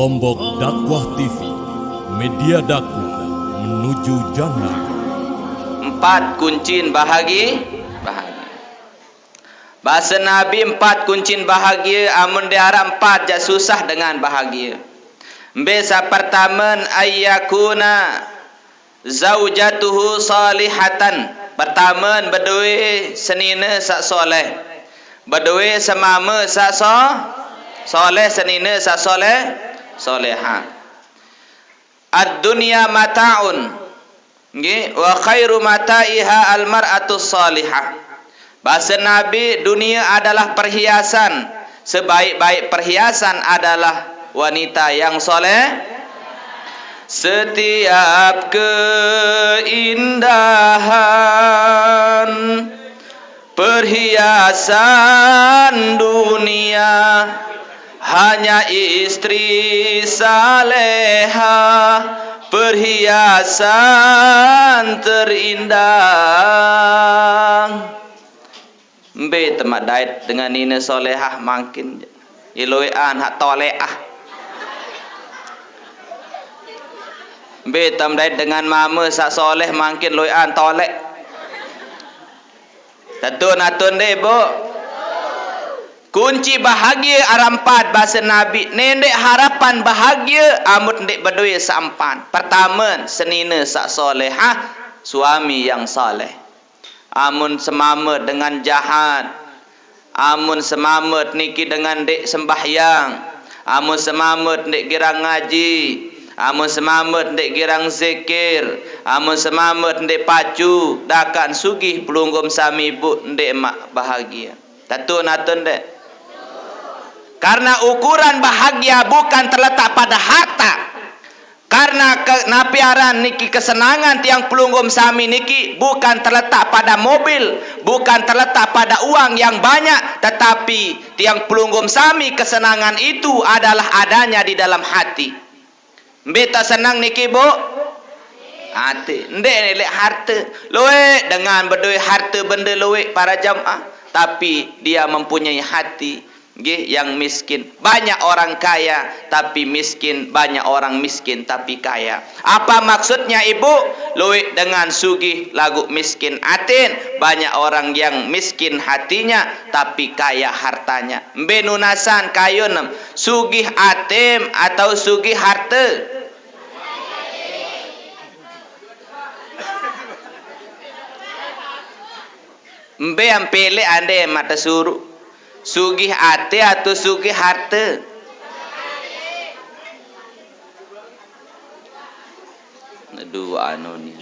Lombok Dakwah TV, media dakwah menuju jannah. 4 kuncin bahagia. Bahasa Nabi 4 kuncin bahagia, amun diharap 4 jak susah dengan bahagia. Besa pertama ayyakuna zaujatuhu salihatan. Pertama berdua senina sak soleh. Berdua semama sak soleh, senina sak soleha. Ad-dunya mata'un. Nggih, wa khairu mata'iha al-mar'atus salihah. Bahasa Nabi, dunia adalah perhiasan. Sebaik-baik perhiasan adalah wanita yang soleh. Setiap keindahan perhiasan dunia hanya istri saleha, perhiasan terindah. Be temat dait dengan nina solehah makin iloian hak toleah. Be tam dait dengan mama sak soleh makin loian tolek. Tatun deh bu. Kunci bahagia arampat bahasa Nabi. Nendek harapan bahagia amut ndek berdua sampan. Pertama senina sak solehah, suami yang soleh. Amun semamet dengan jahat, amun semamet niki dengan dek sembahyang, amun semamet dek girang ngaji, amun semamet dek girang zikir, amun semamet dek pacu, dakan sugih pelunggum sami ibu dek mak bahagia. Tatun dek. Karena ukuran bahagia bukan terletak pada harta. Karena napiaran niki kesenangan tiang pelunggum sami niki bukan terletak pada mobil, bukan terletak pada uang yang banyak, tetapi tiang pelunggum sami kesenangan itu adalah adanya di dalam hati. Beta senang niki bu? Hati. Ndek nilai harta. Loe dengan berdua harta benda loe para jamaah, tapi dia mempunyai hati yang miskin. Banyak orang kaya tapi miskin, banyak orang miskin tapi kaya. Apa maksudnya ibu? Luik dengan sugih lagu miskin atin. Banyak orang yang miskin hatinya tapi kaya hartanya. Benunasan kayunem sugih atim atau sugih harta? Mbe yang pilih ande mata suruh sugih ate atau sugih harta? Dua anu ni.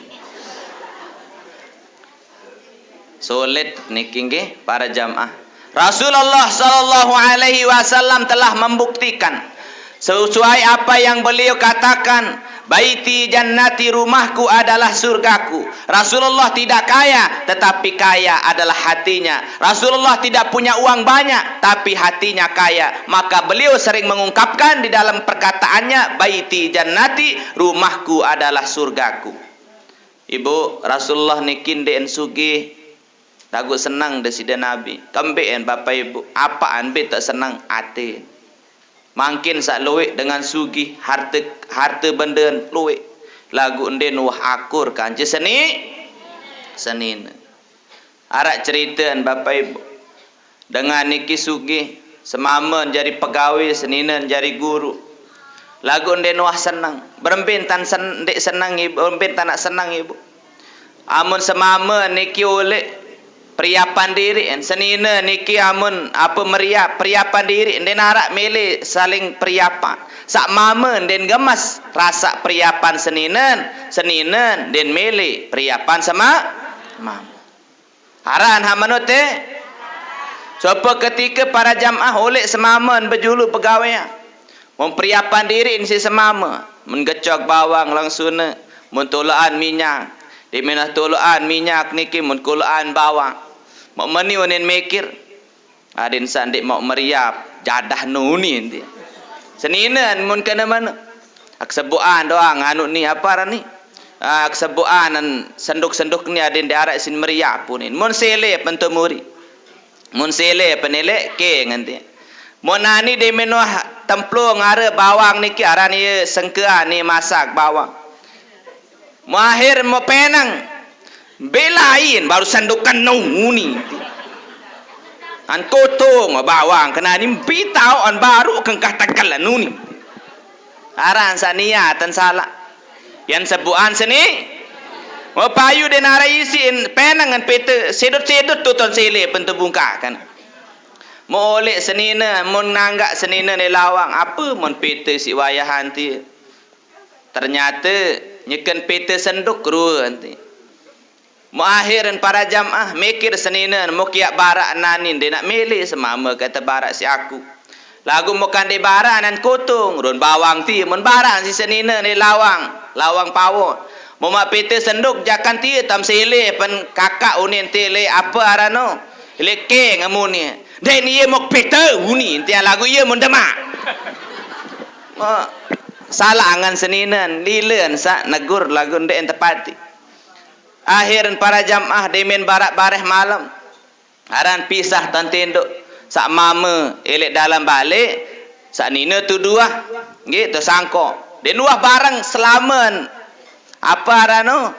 Solid niki nggih para jamaah. Rasulullah sallallahu alaihi wasallam telah membuktikan sesuai apa yang beliau katakan, baiti jannati, rumahku adalah surgaku. Rasulullah tidak kaya, tetapi kaya adalah hatinya. Rasulullah tidak punya uang banyak, tapi hatinya kaya. Maka beliau sering mengungkapkan di dalam perkataannya, baiti jannati, rumahku adalah surgaku. Ibu, Rasulullah nikin den sugih, tagu senang desida Nabi. Kembeen bapak ibu, apaan be tak senang ate. Makin sak luwek dengan sugih harta benda luwek. Lagu enden wah akur kan je senin. Arak ceritaan bapak ibu. Dengan niki sugih semamen jadi pegawai, seninan jadi guru. Lagu enden wah senang. Berempin tan dek senang ibu, berempin tan nak senang ibu. Amun semamen niki oleh periapan diri, senina niki amun apa meriap periapan diri, den arak mele saling periapan. Sak mama den gemas rasa periapan seninan den mele periapan sama mama. Aran hamanote. Sopo ketika para jamaah oleh semaman berjulu pegawai. Memperiapan diri si semama, menggecok bawang langsung mentolaan minyak. Di mana tolaan minyak niki mentolaan bawang. Mau meni onen mikir adin sandik mau meriap jadah nuni nanti seninan mun kana mana aksebuan doang anu ni apa ni aksebuan senduk-senduk ni adin diarak sin meriap punin mun sele pentumuri mun sele penele ke nganti mun ani de menoh templo ngare bawang niki aran ieu sengkea ni masak bawang. Mahir mo penang belain baru sandukan nunguni. An kotong bawang kena ni bitau an baru kengkah takal nuni. Aran sania tan salah. Yang sebuan seni mo payu den ara isi penang an pete sedut-sedut tu ton sele pentebungka kan. Mo oleh senina mun nanggak senina ni lawang apa mun pete si wayahan ti. Ternyata nyeken pete senduk ru nanti. Mu akhiran para jamaah mikir senina mu kiak barak nanin dia nak milih semama kata barak si aku. Lagu mu kan di barak nan kutung run bawang ti mun barak si senina ni lawang pawon. Mu mak pete senduk jakan ti tam sele pen kakak unin ti le apa arano. Le ke ngamuni. Den ye mok pete uni ti lagu ye mun demak. Salah angan seninan lileun sa negur lagu ndek tepati. Akhiran para jamaah demen barak-bareh malam. Aran pisah tan tenduk. Sak mama elek dalam balik, sak nina tu dua. Nggih tu sangko. Den nuah barang selaman. Apa arano?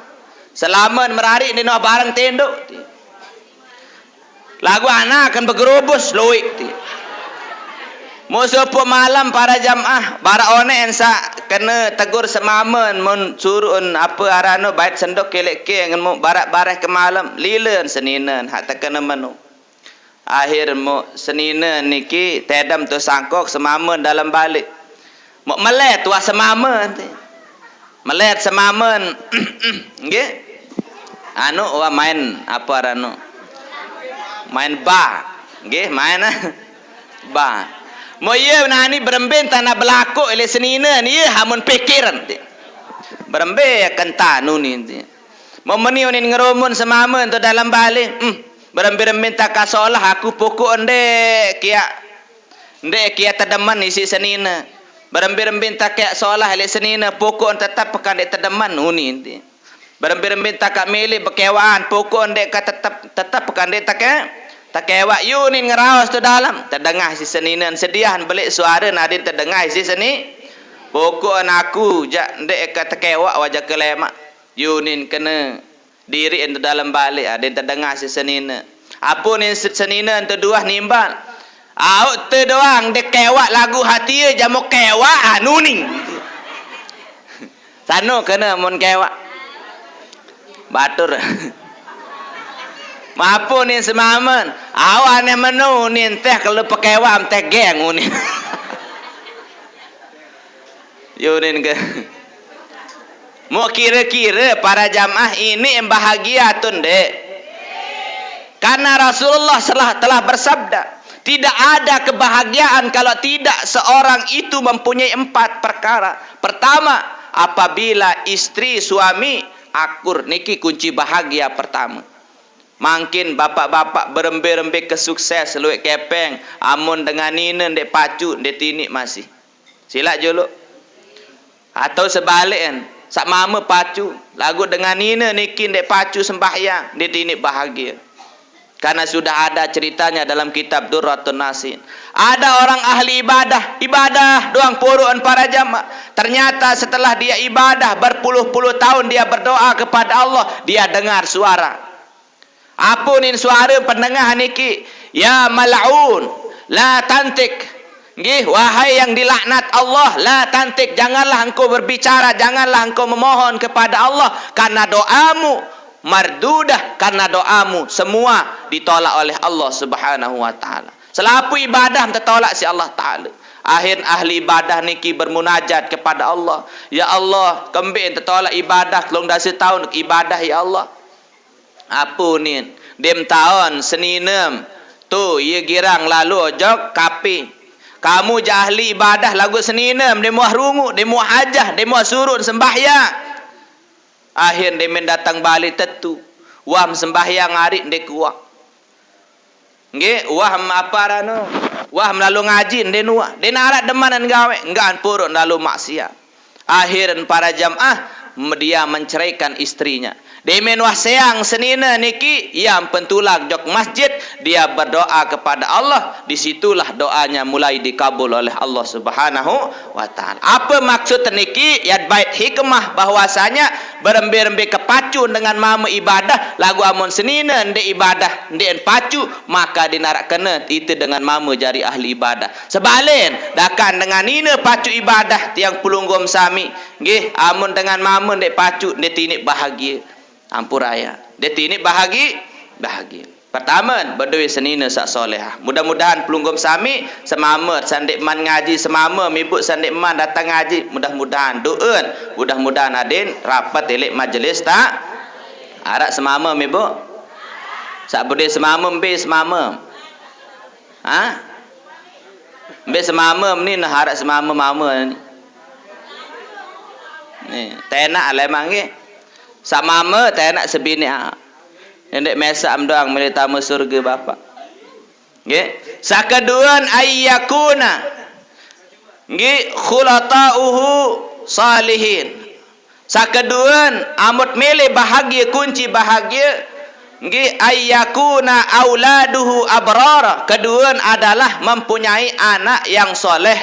Selaman merarik den nuah barang tenduk. Lagu anak akan bergerobos loik ti. Musuh malam para jamaah bara one ensa kena tegur semamen mun surun apa arano bait sendok kelek ke ngan barak-bareh ke malam lileun seninen hak tekena menu. Akhir mu seninen niki tedam tu sangkok semamen dalam balik. Mu melet wa semamen ti. Melet semamen nggih. Anu wa main apa arano? Main ba. Nggih, main ba. Moye nani beremben tanah belako ele senina ni hamun pikiran ti. Berembe kenta nuni ti. Momeni onin ngeromun semamen tu dalam balik. Berembe-remben tak kasolah aku pokok ndek kia tedeman isi senina. Berembe-remben tak kia solah ele senina pokok tetap pekan dek tedeman nuni ti. Berembe-remben tak milih bekewaan pokok ndek ka tetap pekan dek tak kewak yunin ngerawas tu dalam terdengar si seninan sediahan belik suara nadin terdengar si seni pokok aku jak ndek kata kewak wajah kelemak yunin kena diri itu dalam balik adin terdengar si senina apa ni senina tu dua nimbal au tu doang dek kewak lagu hati jamu kewak nuning sano kena mun kewak batur. Mapo ni semamen awane menu ni teh kalau pekewam teh geng uni. Yunin ke. Mau kira-kira para jamaah ini yang bahagia tun dek. Karena Rasulullah telah bersabda, tidak ada kebahagiaan kalau tidak seorang itu mempunyai 4 perkara. Pertama, apabila istri suami akur, niki kunci bahagia pertama. Mungkin bapak-bapak berembe-rembe kesukses luik kepeng amun dengan nina dek pacu dek tinik masih sila jolo atau sebalik sak mama pacu lagu dengan nina nikin dek pacu sembahyang dek tinik bahagia karena sudah ada ceritanya dalam kitab Durratun Nasin. Ada orang ahli ibadah doang puruan para jamaah, ternyata setelah dia ibadah berpuluh-puluh tahun dia berdoa kepada Allah, dia dengar suara. Apa ni suara pendengar niki? Ya mal'un, la tantik. Nggih, wahai yang dilaknat Allah, la tantik, janganlah engkau berbicara, janganlah engkau memohon kepada Allah karena doamu mardudah, karena doamu semua ditolak oleh Allah Subhanahu wa taala. Selapu ibadah tertolak si Allah taala. Akhir ahli ibadah niki bermunajat kepada Allah. Ya Allah, kembali tertolak ibadah telung dasa tahun ibadah ya Allah. Apa ni? Dem tahun seninem tu ia girang lalu ojok kapi. Kamu jahli ibadah lagu seninem dem muah rungu, dem muah hajah, dem muah surun sembahyang. Akhir dem datang balik tetu. Wah sembahyang hari ndek kuah. Nggih, wah apa rano? Wah melalu ngaji ndek nuah. Den arat demanan gawe, enggan purun lalu maksiat. Akhiran para jamaah dia menceraikan istrinya. Demen wah seang senina niki yang pentulak jok masjid, dia berdoa kepada Allah, disitulah doanya mulai dikabul oleh Allah Subhanahu wa taala. Apa maksud niki? Ya bait hikmah bahwasanya berembe-rembe kepacu dengan mama ibadah, lagu amun senina ndek ibadah ndek pacu, maka dinarak kena itu dengan mama jari ahli ibadah. Sebalen dakan dengan nina pacu ibadah tiang pelunggum sami nggih, amun dengan mama ndek pacu ndek tinik bahagia. Ampuraya. Dia tinik bahagia. Pertama, berdua senina sak solehah. Mudah-mudahan pelunggum sami semamer sandik man ngaji semama, mibuk sandik man datang ngaji. Mudah-mudahan doen, mudah-mudahan adin rapat elek majlis tak. Arak semama mibuk. Sak berdua semama mbe semama. Ha? Mbe semama ni nah arak semama mama ni. Ni, tenak alai mangge. Sama mama tak nak sebini Ndek mesak doang milik tamu surga bapa. Nggih. Sakaduan ayyakuna. Nggih, khulatauhu salihin. Sakaduan amut milih bahagia, kunci bahagia. Nggih, ayyakuna auladuhu abrara. Keduan adalah mempunyai anak yang soleh.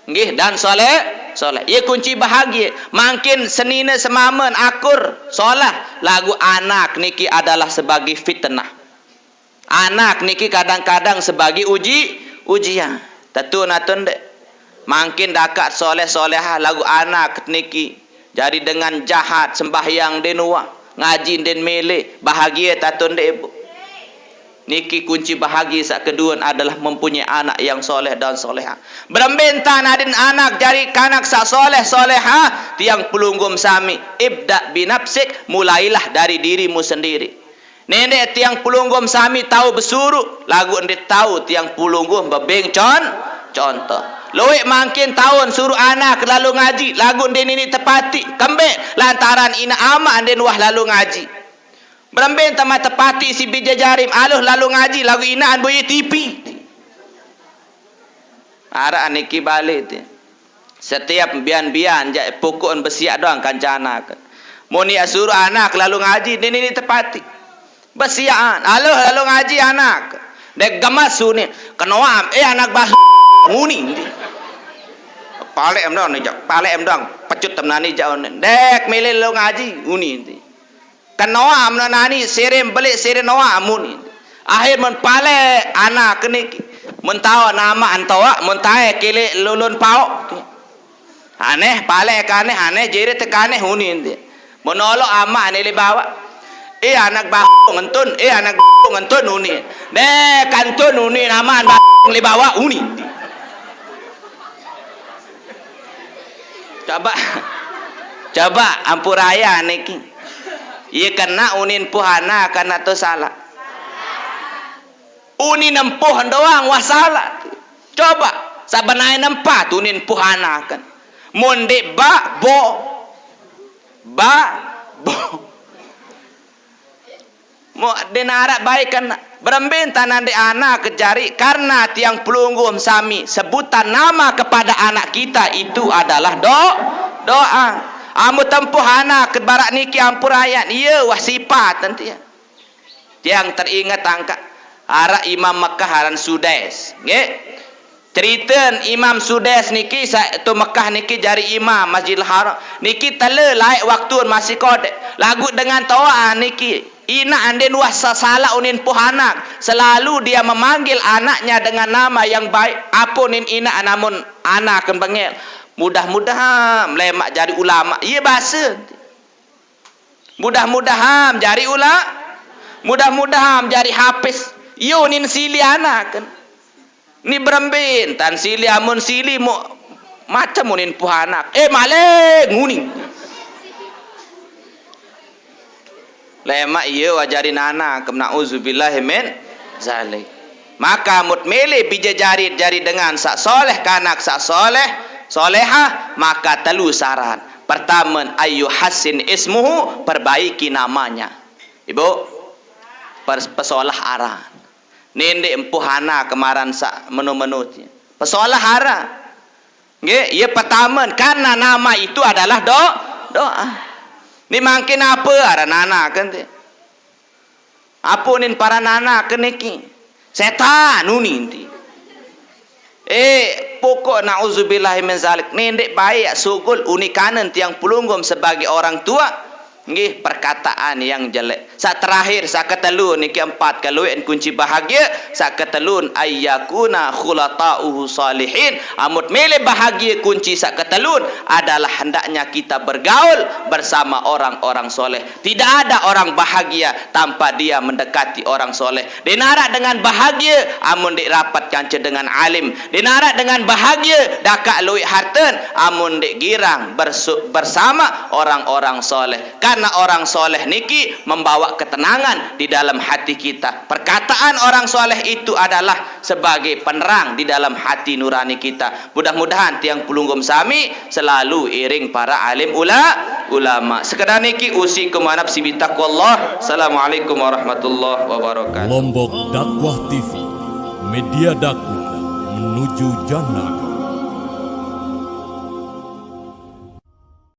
Nggih, dan soleh. Ia kunci bahagia. Makin senina semaman akur solah, lagu anak niki adalah sebagai fitnah. Anak niki kadang-kadang sebagai ujian. Tentu natun dek. Makin dakat soleh-solehah lagu anak niki jadi dengan jahat sembahyang denua, ngaji den mele, bahagia tatun dek ibu. Niki kunci bahagia sak kedua adalah mempunyai anak yang soleh dan soleha. Berembentan adin anak jari kanak sak soleh soleha tiang pelunggum sami. Ibda binafsik, mulailah dari dirimu sendiri. Nenek tiang pelunggum sami tahu besuruh, lagu ndet tahu tiang pelunggum bebeng contoh. Loek makin tahun suruh anak lalu ngaji, lagu den ini tepati kembek lantaran ina ama den wah lalu ngaji. Berambin tamat tepati si bijajarim aluh lalu ngaji lagu inaan boye TV. Ara niki balik tu. Setiap bian-bian pokok besiak doang kancana. Moni suruh anak lalu ngaji ini tepati. Besiaan aluh lalu ngaji anak. Dek gamas suni kenoam anak bah nguni. Palek em doang pecut temnani jauh. Dek milih lalu ngaji nguni. Kanoa amna nani serem balik serem noa amun. Akhir men pale anak keniki. Men tahu nama antawa men tae kele lulun pau. Aneh pale kane aneh jere tekane huni indi. Monolo ama ane le bawa. Anak ba ngentun, anak ngentun huni. De kantun huni nama ba le bawa huni. Coba ampuraya niki. Ia kena unin puhana karena tu salah. Unin nempuh doang wasalah. Coba sabanai nempat unin puhana kan. Monde bo. Mo denara baik kan berembin tanan de anak kejari karena tiang pelunggum sami sebutan nama kepada anak kita itu adalah doa. Amu tempuh anak kebarak niki ampur ayat iya wah sifat nanti ya. Yang teringat angkat ara Imam Mekah haran Sudais nggih. Cerita Imam Sudais niki tu Mekah niki jari imam Masjidil Haram niki tele laik waktu masih kode lagu dengan toa niki ina anden wah salah unin puhanak selalu dia memanggil anaknya dengan nama yang baik apunin ina namun anak kan bangel. Mudah-mudahan lemak jadi ulama. Ia bahasa. Mudah-mudahan jadi ulama. Mudah-mudahan jadi hafiz. Yo nin sili anak kan. Ni berembin tan sili amun sili mo macam unin puhanak. Male nguning. Lemak iya wajarin anak kemna uzubillahi min zalik. Maka mut mele bijajari jari dengan sak soleh kanak sak soleh soleha maka telu saran. Pertama ayu hasin ismuhu, perbaiki namanya. Ibu pesolah aran. Nende empuhana kemaran sa menu-menunya. Pesolah aran. Nggih, ya pertama karena nama itu adalah doa. Ni mungkin apa aranana kan te. Apa nin para nana keniki? Setan nuni inti. Pokok na'udzubillahi min zalik. Ni ndek baik sugul unikanan tiang pelunggum sebagai orang tua. Nggih, perkataan yang jelek. Sak terakhir, sak ketelun niki 4 kaluin kunci bahagia. Sak ketelun ayyakuna khulata'uhu salihin. Amut milih bahagia kunci sak ketelun adalah hendaknya kita bergaul bersama orang-orang soleh. Tidak ada orang bahagia tanpa dia mendekati orang soleh. Dinarak dengan bahagia amun dik rapat kanca dengan alim. Dinarak dengan bahagia dakak luik harten amun dik girang bersama orang-orang soleh. Karena orang soleh niki membawa ketenangan di dalam hati kita. Perkataan orang soleh itu adalah sebagai penerang di dalam hati nurani kita. Mudah-mudahan tiang pelunggum sami selalu iring para alim ulama. Sekedar niki usikum wa nafsi bitaqwallah. Assalamualaikum warahmatullahi wabarakatuh. Lombok Dakwah TV, media dakwah menuju jannah.